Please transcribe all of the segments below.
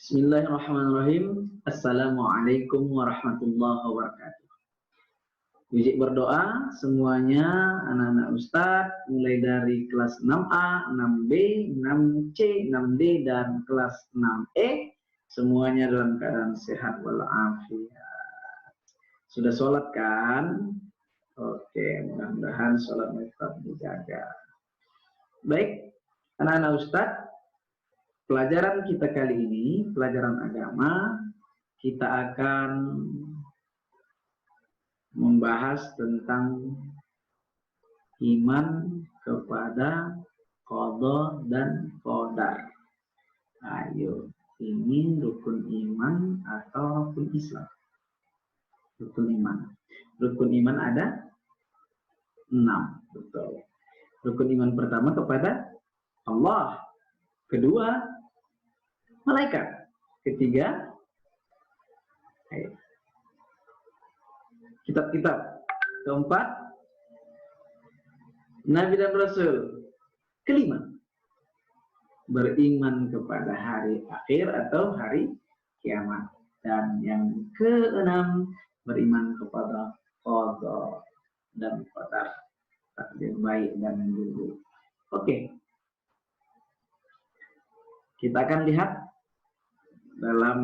Bismillahirrahmanirrahim. Assalamualaikum warahmatullahi wabarakatuh. Wujud berdoa semuanya anak-anak Ustadz, mulai dari kelas 6A, 6B, 6C, 6D, dan kelas 6E, semuanya dalam keadaan sehat walafiat. Sudah sholat kan? Oke, mudah-mudahan sholat tetap dijaga. Baik, anak-anak Ustadz, pelajaran kita kali ini, pelajaran agama, kita akan membahas tentang iman kepada qada dan qadar. Ayo, ini rukun iman atau rukun Islam? Rukun iman. Rukun iman ada 6, betul. Rukun iman pertama kepada Allah, kedua malaikat, ketiga kitab-kitab, keempat Nabi dan Rasul, kelima beriman kepada hari akhir atau hari kiamat, dan yang keenam beriman kepada qada dan qadar, takdir baik dan buruk. Oke, kita akan lihat dalam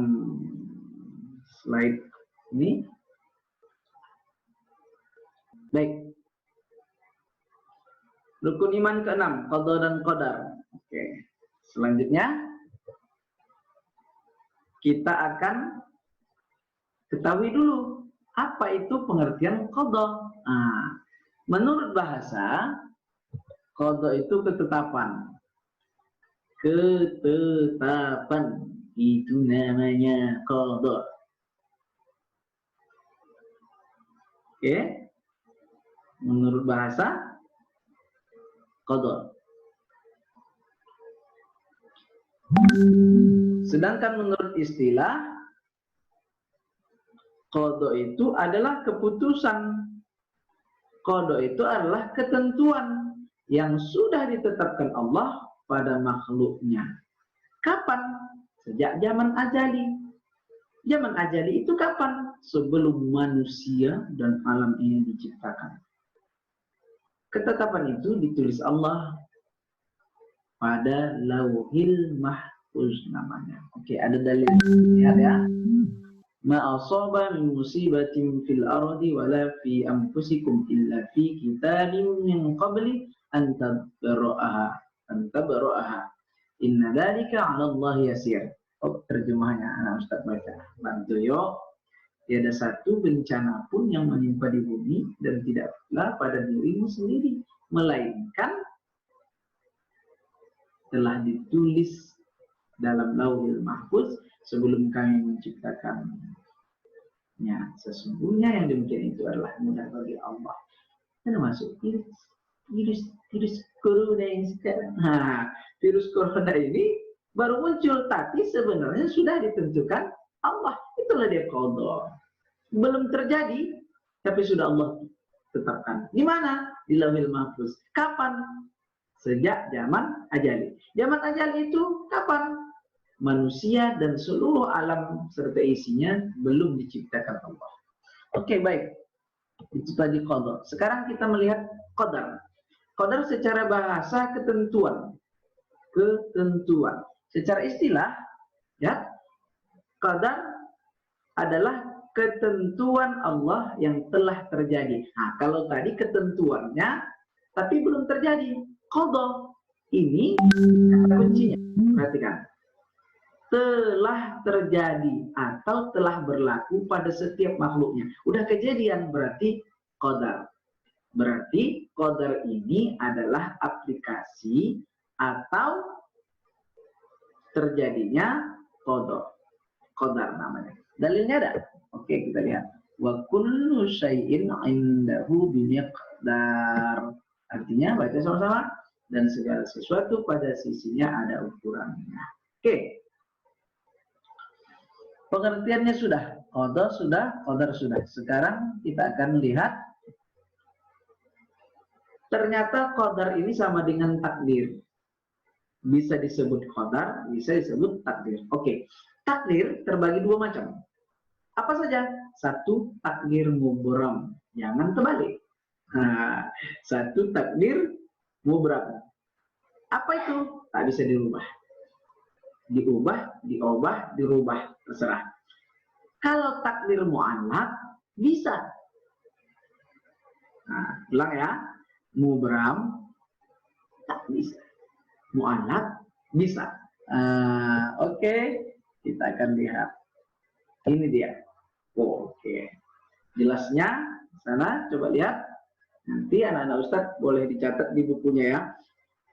slide ini. Baik. Rukun iman ke-6, qada dan qadar. Oke. Selanjutnya kita akan ketahui dulu apa itu pengertian qada. Menurut bahasa, qada itu ketetapan. Ketetapan itu namanya qada. Oke. Menurut bahasa, qada. Sedangkan menurut istilah, qada itu adalah keputusan. Qada itu adalah ketentuan yang sudah ditetapkan Allah pada makhluknya. Kapan? Sejak zaman ajali. Zaman ajali itu kapan? Sebelum manusia dan alam ini diciptakan. Ketetapan itu ditulis Allah pada Lauhil Mahfuz namanya. Oke, ada dalil. Lihat ya. Ma asaba min musibatin fil ardi wala fi anfusikum illa fi kitabim min qabli an tabra'aha. Inna dzalika 'ala Allah yasir. Oh, terjemahnya anak Ustaz baca. Bantu yo. Tiada satu bencana pun yang menimpa di bumi dan tidaklah pada dirimu sendiri, melainkan telah ditulis dalam Lauhil Mahfuz sebelum kami menciptakannya. Sesungguhnya yang demikian itu adalah mudah bagi Allah. Termasuk virus corona yang sekarang. Virus corona ini baru muncul, tapi sebenarnya sudah ditentukan Allah. Itulah dia qada. Belum terjadi, tapi sudah Allah tetapkan. Di mana? Di Lauhil Mahfuz. Kapan? Sejak zaman ajali. Zaman ajali itu kapan? Manusia dan seluruh alam serta isinya belum diciptakan Allah. Oke, baik. Itu tadi qada. Sekarang kita melihat qadar. Qadar secara bahasa ketentuan. Ketentuan. Secara istilah, ya, qadar adalah ketentuan Allah yang telah terjadi. Kalau tadi ketentuannya, tapi belum terjadi. Qada ini kata kuncinya. Perhatikan. Telah terjadi atau telah berlaku pada setiap makhluknya. Udah kejadian, berarti qadar. Berarti qadar ini adalah aplikasi atau terjadinya qadar namanya. Dalilnya ada. Oke, kita lihat. Wa kullu syai'in 'indahu bimiqdar. Artinya, baca sama-sama. Dan segala sesuatu pada sisinya ada ukurannya. Oke. Pengertiannya sudah. Qada sudah, qadar sudah. Sekarang kita akan lihat. Ternyata qadar ini sama dengan takdir. bisa disebut qadar, bisa disebut takdir. Oke, takdir terbagi dua macam. Apa saja? Satu, takdir mubram, jangan terbalik. Nah, satu takdir mubram. Apa itu? Tak bisa dirubah. Diubah, dirubah, terserah. Kalau takdir mu'allaq bisa. Nah, ulang ya. Mubram tak bisa. Mu'allaq bisa. Oke. Kita akan lihat. Ini dia. Oke. Jelasnya sana coba lihat. Nanti anak-anak Ustadz boleh dicatat di bukunya ya.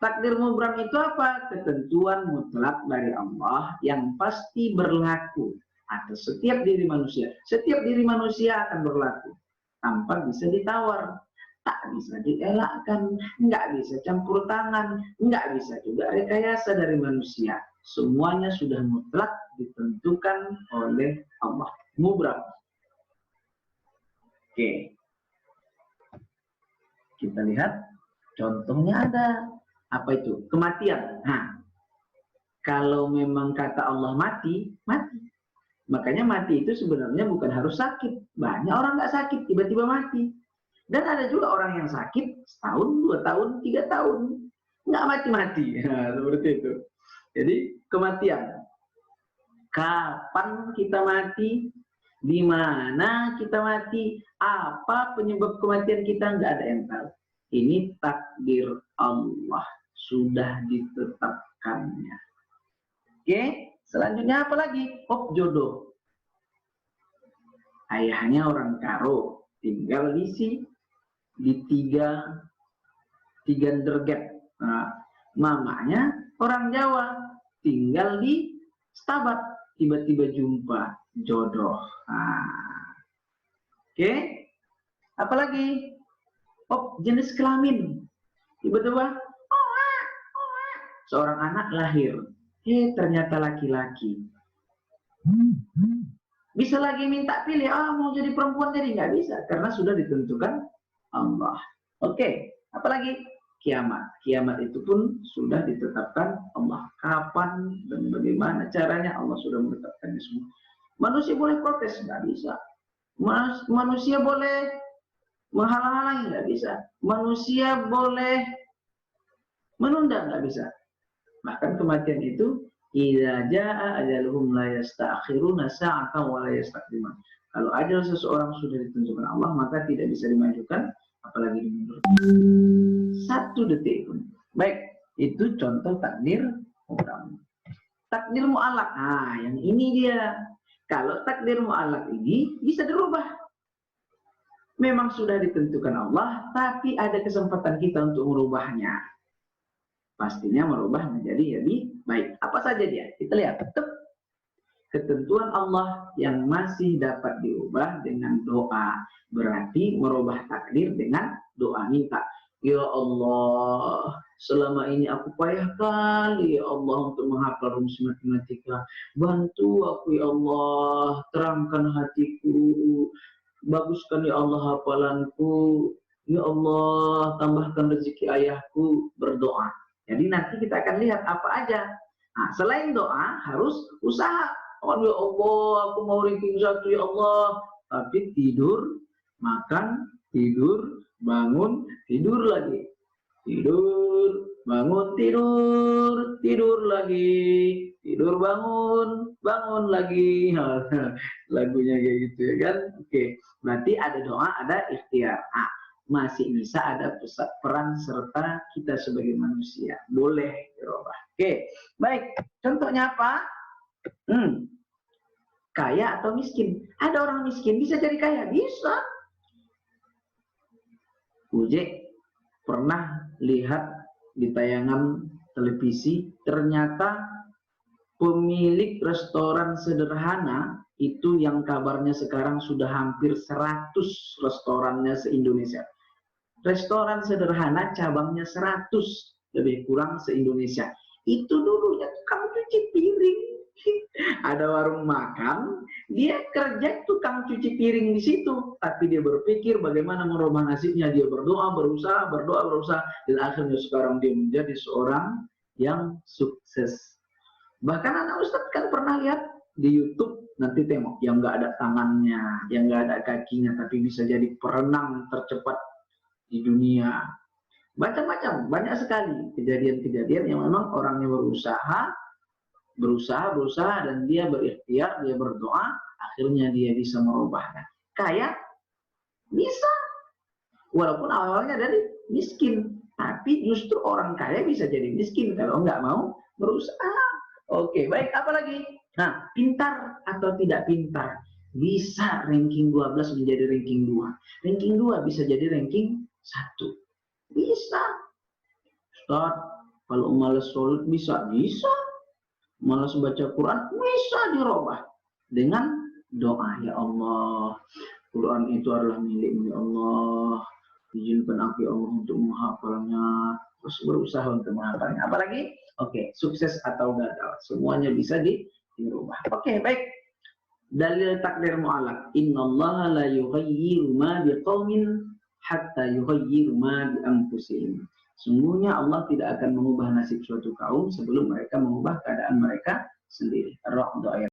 Takdir mubram itu apa? Ketentuan mutlak dari Allah yang pasti berlaku atas setiap diri manusia. Setiap diri manusia akan berlaku tanpa bisa ditawar, tak bisa dielakkan, nggak bisa campur tangan, nggak bisa juga rekayasa dari manusia. Semuanya sudah mutlak ditentukan oleh Allah. Mubram. Oke. Kita lihat contohnya ada. Apa itu? Kematian. Nah, kalau memang kata Allah mati, mati. Makanya mati itu sebenarnya bukan harus sakit. Banyak orang nggak sakit, tiba-tiba mati. Dan ada juga orang yang sakit setahun, 2 tahun, 3 tahun. Nggak mati-mati. Nah, seperti itu. Jadi, kematian. Kapan kita mati? Di mana kita mati? Apa penyebab kematian kita? Nggak ada yang tahu. Ini takdir Allah. Sudah ditetapkannya. Oke, selanjutnya apa lagi? Oh, jodoh. Ayahnya orang Karo, tinggal di tiga derget. Nah, mamanya orang Jawa, tinggal di Stabat. Tiba-tiba jumpa jodoh. Nah. Oke, apa lagi? Oh, jenis kelamin. Tiba-tiba seorang anak lahir, ternyata laki-laki. Bisa lagi minta pilih, mau jadi perempuan, jadi nggak bisa, karena sudah ditentukan Allah. Oke, apalagi kiamat. Kiamat itu pun sudah ditetapkan Allah. Kapan dan bagaimana caranya, Allah sudah menetapkannya semua. Manusia boleh protes, nggak bisa. Manusia boleh menghalang-halangi, nggak bisa. Manusia boleh menunda, nggak bisa. Bahkan kematian itu idza jaa ajaluhum la yasta'khiruna sa'atan wa la yastaqdimun. Kalau ajal seseorang sudah ditentukan Allah, maka tidak bisa dimajukan apalagi dimundurkan. 1 detik pun. Baik, itu contoh takdir mubram. Takdir mu'allaq. Nah, yang ini dia. Kalau takdir mu'allaq ini bisa dirubah. Memang sudah ditentukan Allah, tapi ada kesempatan kita untuk merubahnya. Pastinya merubah menjadi lebih baik. Apa saja dia? Kita lihat. Ketentuan Allah yang masih dapat diubah dengan doa. Berarti merubah takdir dengan doa, minta. Ya Allah, selama ini aku payah kali ya Allah untuk menghafal rumus matematika. Bantu aku ya Allah, terangkan hatiku. Baguskan ya Allah hafalanku. Ya Allah, tambahkan rezeki ayahku. Berdoa. Jadi nanti kita akan lihat apa aja. Nah, selain doa harus usaha. Oh ya Allah, aku mau ranking 1 ya Allah. Tapi tidur, makan, tidur, bangun, tidur lagi. Tidur, bangun, tidur, tidur lagi. Tidur, bangun, bangun lagi. Lagunya kayak gitu ya kan. Oke, berarti ada doa, ada ikhtiar. Nah, masih bisa ada peran serta kita sebagai manusia. Boleh dirubah. Oke, baik. Contohnya apa? Kaya atau miskin. Ada orang miskin bisa jadi kaya, bisa. Ujek pernah lihat di tayangan televisi, ternyata pemilik restoran sederhana itu yang kabarnya sekarang sudah hampir 100 restorannya se-Indonesia. Restoran sederhana cabangnya 100 lebih kurang se-Indonesia. Itu dulunya tukang cuci piring. Ada warung makan, dia kerja tukang cuci piring di situ, tapi dia berpikir bagaimana merubah nasibnya. Dia berdoa, berusaha, dan akhirnya sekarang dia menjadi seorang yang sukses. Bahkan anak Ustadz kan pernah lihat di YouTube, nanti tengok yang nggak ada tangannya, yang nggak ada kakinya, tapi bisa jadi perenang tercepat di dunia. Macam-macam, banyak sekali kejadian-kejadian yang memang orangnya berusaha, dan dia berikhtiar, dia berdoa, akhirnya dia bisa merubahnya. Kaya bisa, walaupun awalnya dari miskin, tapi justru orang kaya bisa jadi miskin kalau nggak mau berusaha. Oke, baik, apa lagi? Nah, pintar atau tidak pintar, bisa ranking 12 menjadi ranking 2. Ranking 2 bisa jadi ranking 1. Bisa. Ustaz, kalau malas sholat bisa? Bisa. Malas baca Quran? Bisa dirubah. Dengan doa, ya Allah, Quran itu adalah milik Allah. Izinkan aku ya Allah untuk menghafalnya. Terus berusaha untuk menghafalnya. Apalagi? Oke, sukses atau gagal, semuanya bisa dirubah. Oke, baik. Dalil takdir mu'alaq. Innallaha la yughayyiru ma biqaumin hatta yughayyiru ma bi anfusihim. Sungguhnya Allah tidak akan mengubah nasib suatu kaum sebelum mereka mengubah keadaan mereka sendiri. Ar-Ra'd ayat